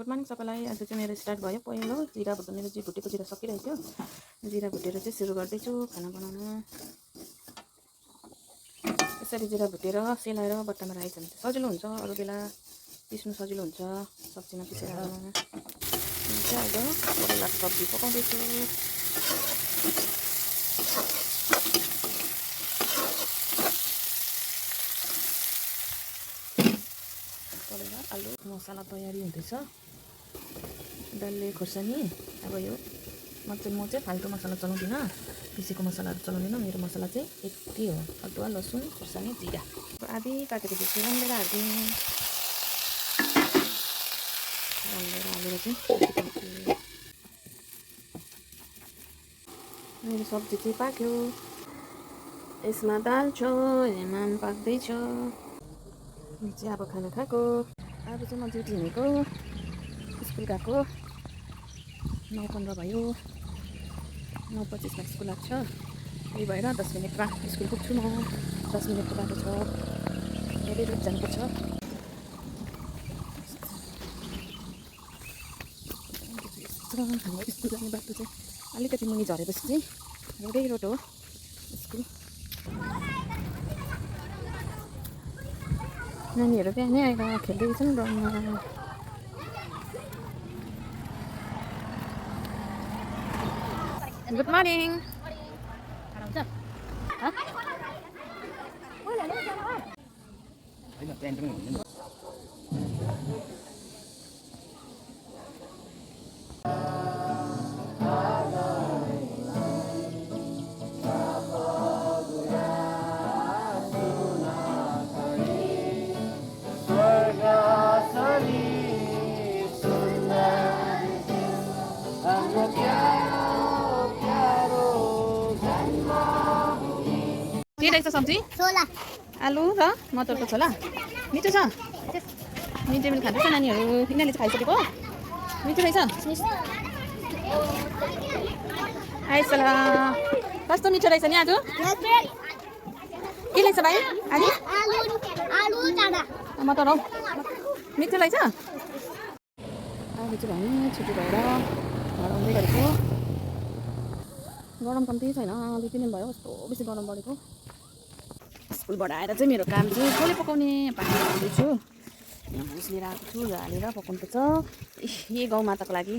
Good morning सबैलाई। आज चाहिँ मेरो स्टार्ट भयो। पहिलो जिरा भुट्नु, मेरो भुटेको जिरा सकिरहेको थियो। जिरा भुटेर चाहिँ सुरु गर्दैछु खाना बनाउन। यसरी जिरा भुटेर सेलाएर बट्टामा राखेछ भने चाहिँ सजिलो हुन्छ, अरू बेला पिस्नु सजिलो हुन्छ सब्जीमा पिसेर। चाहिँ अब करेला सब्जी पकाउँदैछु। करेला आलु मसला तयारी हुँदैछ। डल्ले खोर्सानी। अब यो म चाहिँ फाल्टु मसला चलाउँदिनँ, पिसेको मसलाहरू चलाउँदिनँ। मेरो मसला चाहिँ यति हो: अदुवा, लसुन, खोर्सानी, जिरा। आधी पाकेको चाहिँ रमलेर हाल्दिउँ। रमलेर हालेर चाहिँ मेरो सब्जी चाहिँ पाक्यो। यसमा दाल छ, यसमा पाक्दैछ। चाहिँ अब खाना खाएको। अब चाहिँ म ड्युटी हिँडेको, स्कुल गएको। 9:15 भयो, 9:25मा स्कुल लाग्छ। त्यही भएर 10 मिनटमा स्कुल पुग्छु म। 10 मिनटको बाटो छ, धेरै रोज जानुपर्छ। हाम्रो स्कुल जाने बाटो चाहिँ अलिकति मुनि झरेपछि चाहिँ रोडै रोड हो स्कुल। नानीहरू बिहानै आएर खेल्दैछन् ग्राउन्डमा। Good morning. के रहेछ सब्जी? छोला, आलु र मटरको छोला। मिठो छ। मिड डे मिल खाँदैछ नानीहरू। यिनीहरूले चाहिँ खाइसकेको। मिठो रहेछ। आइसला कस्तो मिठो रहेछ नि आज। के रहेछ भाइ? आलु आलु चाना, मटर हौ। मिठो रहेछ। अहिले चाहिँ हामी छुट्टी भएर घर आउँदै गरेको। गरम कम्ती छैन, 2-3 दिन भयो कस्तो बेसी गरम बढेको। स्कुलबाट आएर चाहिँ मेरो काम चाहिँ छोले पकाउने। पानी हाल्दैछु, भुस लिएर आएको छु, हालेर पकाउनुपर्छ। ए गौ माताको लागि